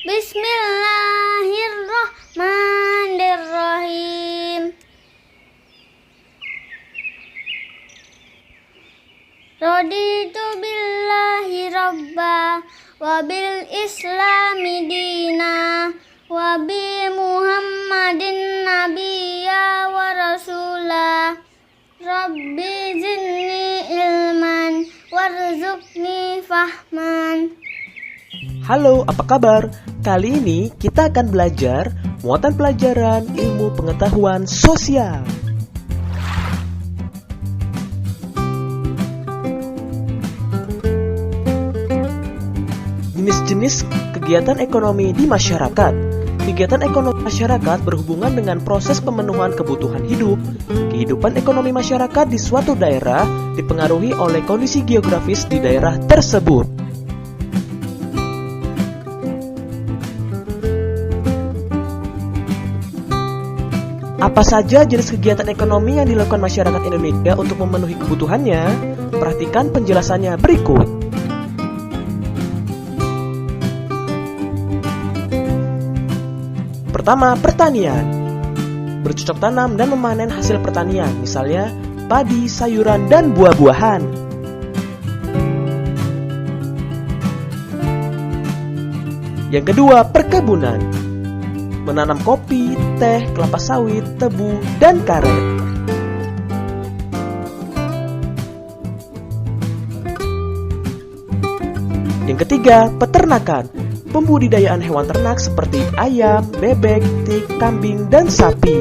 Bismillahirrahmanirrahim. Raditu billahi rabba wa bil islami dina wa bi muhammadin nabiyya wa rasula. Rabbi zidni ilman warzuqni fahman. Halo, apa kabar? Kali ini kita akan belajar muatan pelajaran ilmu pengetahuan sosial. Jenis-jenis kegiatan ekonomi di masyarakat. Kegiatan ekonomi masyarakat berhubungan dengan proses pemenuhan kebutuhan hidup. Kehidupan ekonomi masyarakat di suatu daerah dipengaruhi oleh kondisi geografis di daerah tersebut. Apa saja jenis kegiatan ekonomi yang dilakukan masyarakat Indonesia untuk memenuhi kebutuhannya? Perhatikan penjelasannya berikut. Pertama, pertanian. Bercocok tanam dan memanen hasil pertanian, misalnya padi, sayuran, dan buah-buahan. Yang kedua, perkebunan. Menanam kopi, teh, kelapa sawit, tebu, dan karet. Yang ketiga, peternakan. Pembudidayaan hewan ternak seperti ayam, bebek, tik, kambing, dan sapi.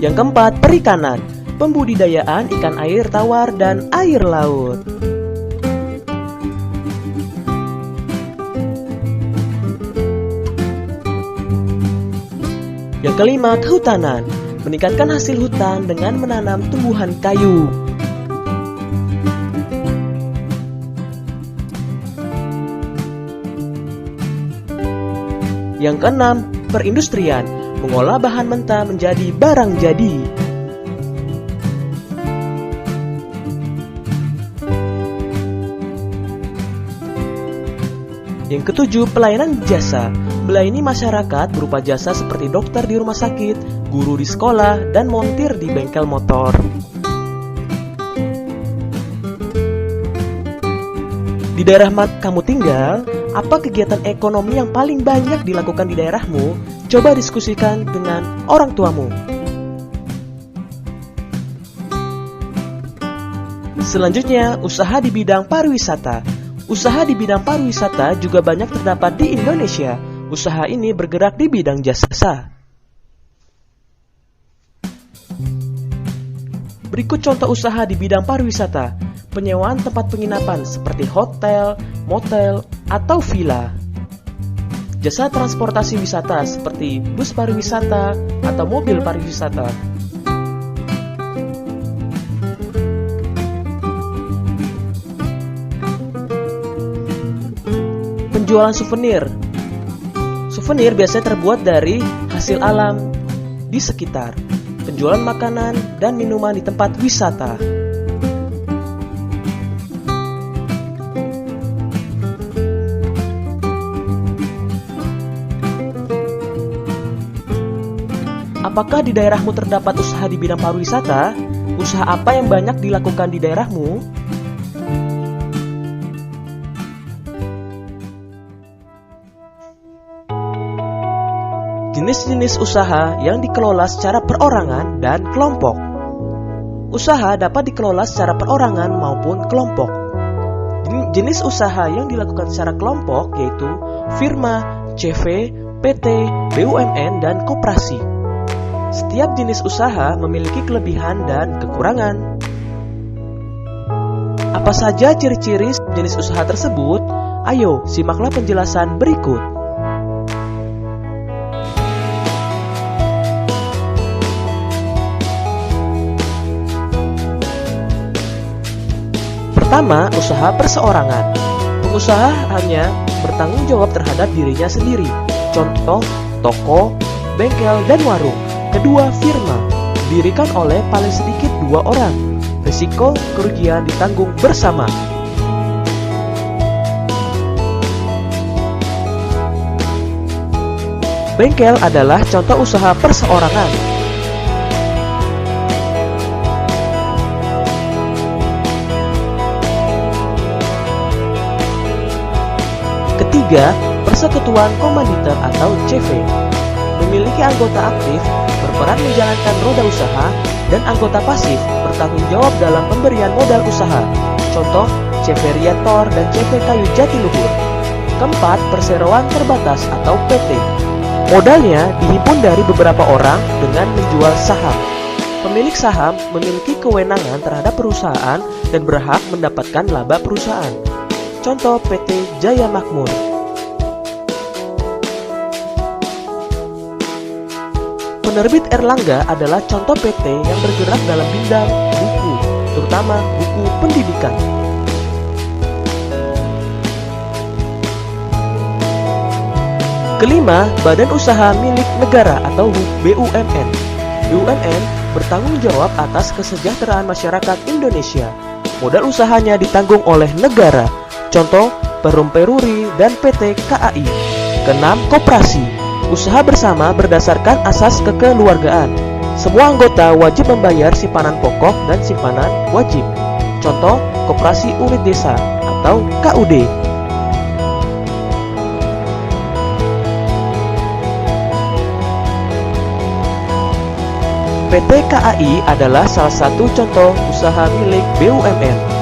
Yang keempat, perikanan. Pembudidayaan ikan air tawar dan air laut. Yang kelima, kehutanan. Meningkatkan hasil hutan dengan menanam tumbuhan kayu. Yang keenam, perindustrian. Mengolah bahan mentah menjadi barang jadi. Yang ketujuh, pelayanan jasa. Melayani masyarakat berupa jasa seperti dokter di rumah sakit, guru di sekolah, dan montir di bengkel motor. Di daerah kamu tinggal, apa kegiatan ekonomi yang paling banyak dilakukan di daerahmu? Coba diskusikan dengan orang tuamu. Selanjutnya, usaha di bidang pariwisata. Usaha di bidang pariwisata juga banyak terdapat di Indonesia. Usaha ini bergerak di bidang jasa. Berikut contoh usaha di bidang pariwisata. Penyewaan tempat penginapan seperti hotel, motel, atau villa. Jasa transportasi wisata seperti bus pariwisata atau mobil pariwisata. Penjualan souvenir. Souvenir biasanya terbuat dari hasil alam di sekitar. Penjualan makanan dan minuman di tempat wisata. Apakah di daerahmu terdapat usaha di bidang pariwisata? Usaha apa yang banyak dilakukan di daerahmu? Jenis-jenis usaha yang dikelola secara perorangan dan kelompok. Usaha dapat dikelola secara perorangan maupun kelompok. Jenis usaha yang dilakukan secara kelompok yaitu firma, CV, PT, BUMN, dan koperasi. Setiap jenis usaha memiliki kelebihan dan kekurangan. Apa saja ciri-ciri jenis usaha tersebut? Ayo, simaklah penjelasan berikut. Pertama, usaha perseorangan. Pengusaha hanya bertanggung jawab terhadap dirinya sendiri. Contoh, toko, bengkel, dan warung. Kedua, firma. Didirikan oleh paling sedikit 2 orang. Risiko kerugian ditanggung bersama. Bengkel adalah contoh usaha perseorangan. Ketiga, persekutuan komanditer atau CV. Memiliki anggota aktif, berperan menjalankan roda usaha, dan anggota pasif bertanggung jawab dalam pemberian modal usaha. Contoh, CV Riator dan CV Kayu Jatiluhur. Keempat, perseroan terbatas atau PT. Modalnya dihimpun dari beberapa orang dengan menjual saham. Pemilik saham memiliki kewenangan terhadap perusahaan dan berhak mendapatkan laba perusahaan. Contoh PT Jaya Makmur. Penerbit Erlangga adalah contoh PT yang bergerak dalam bidang buku, terutama buku pendidikan. Kelima, badan usaha milik negara atau BUMN. BUMN bertanggung jawab atas kesejahteraan masyarakat Indonesia. Modal usahanya ditanggung oleh negara. Contoh, Perum Peruri dan PT KAI. Keenam, koperasi. Usaha bersama berdasarkan asas kekeluargaan. Semua anggota wajib membayar simpanan pokok dan simpanan wajib. Contoh, Koperasi Unit Desa atau KUD. PT KAI adalah salah satu contoh usaha milik BUMN.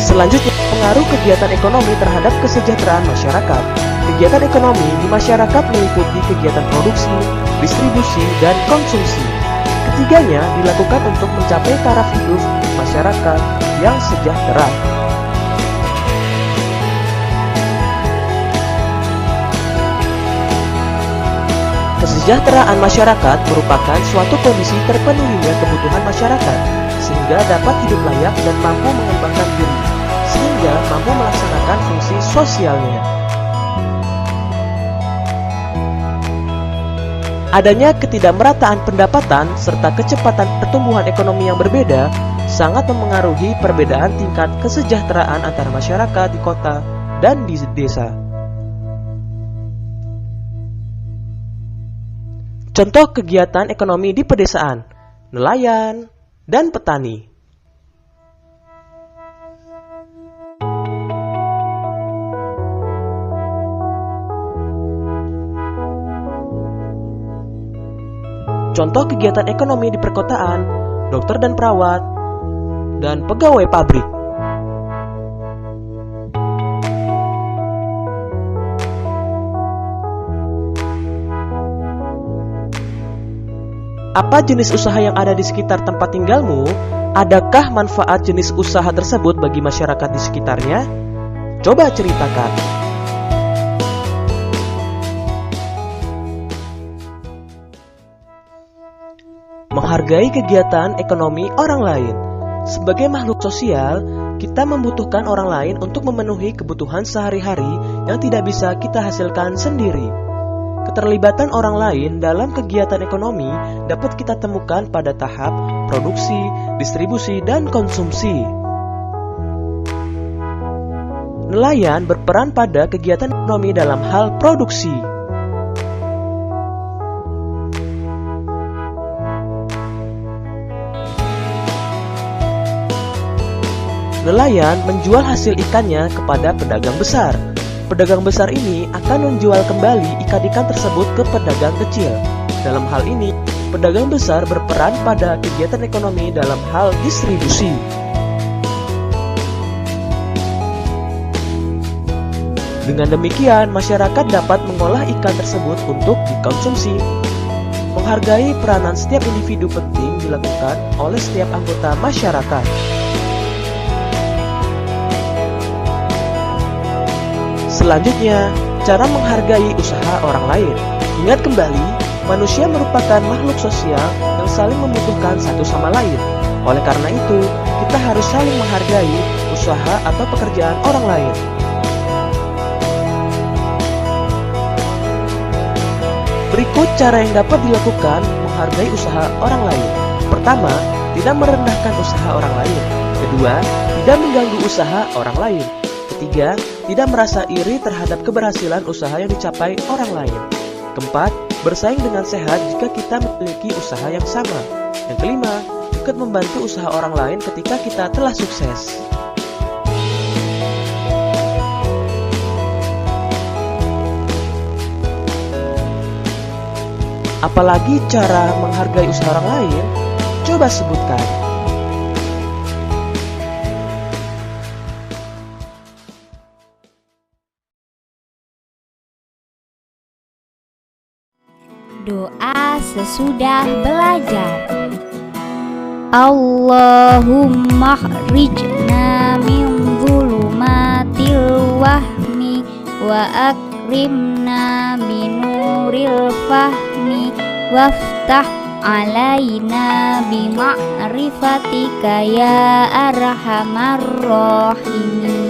Selanjutnya, pengaruh kegiatan ekonomi terhadap kesejahteraan masyarakat. Kegiatan ekonomi di masyarakat meliputi kegiatan produksi, distribusi, dan konsumsi. Ketiganya dilakukan untuk mencapai taraf hidup masyarakat yang sejahtera. Kesejahteraan masyarakat merupakan suatu kondisi terpenuhinya kebutuhan masyarakat, sehingga dapat hidup layak dan mampu mengembangkan diri, sehingga mampu melaksanakan fungsi sosialnya. Adanya ketidakmerataan pendapatan serta kecepatan pertumbuhan ekonomi yang berbeda sangat memengaruhi perbedaan tingkat kesejahteraan antara masyarakat di kota dan di desa. Contoh kegiatan ekonomi di pedesaan, nelayan, dan petani. Contoh kegiatan ekonomi di perkotaan, dokter dan perawat, dan pegawai pabrik. Apa jenis usaha yang ada di sekitar tempat tinggalmu? Adakah manfaat jenis usaha tersebut bagi masyarakat di sekitarnya? Coba ceritakan. Menghargai kegiatan ekonomi orang lain. Sebagai makhluk sosial, kita membutuhkan orang lain untuk memenuhi kebutuhan sehari-hari yang tidak bisa kita hasilkan sendiri. Keterlibatan orang lain dalam kegiatan ekonomi dapat kita temukan pada tahap produksi, distribusi, dan konsumsi. Nelayan berperan pada kegiatan ekonomi dalam hal produksi. Nelayan menjual hasil ikannya kepada pedagang besar. Pedagang besar ini akan menjual kembali ikan-ikan tersebut ke pedagang kecil. Dalam hal ini, pedagang besar berperan pada kegiatan ekonomi dalam hal distribusi. Dengan demikian, masyarakat dapat mengolah ikan tersebut untuk dikonsumsi. Menghargai peranan setiap individu penting dilakukan oleh setiap anggota masyarakat. Selanjutnya, cara menghargai usaha orang lain. Ingat kembali, manusia merupakan makhluk sosial yang saling membutuhkan satu sama lain. Oleh karena itu, kita harus saling menghargai usaha atau pekerjaan orang lain. Berikut cara yang dapat dilakukan menghargai usaha orang lain. Pertama, tidak merendahkan usaha orang lain. Kedua, tidak mengganggu usaha orang lain. Ketiga, tidak merasa iri terhadap keberhasilan usaha yang dicapai orang lain. Keempat, bersaing dengan sehat jika kita memiliki usaha yang sama. Yang kelima, ikut membantu usaha orang lain ketika kita telah sukses. Apalagi cara menghargai usaha orang lain? Coba sebutkan. Doa sesudah belajar. Allahumma khrijna min dhulumatil wahmi wa akrimna binuril fahmi waftah alaina bima'rifatika ya arhamar rahimin.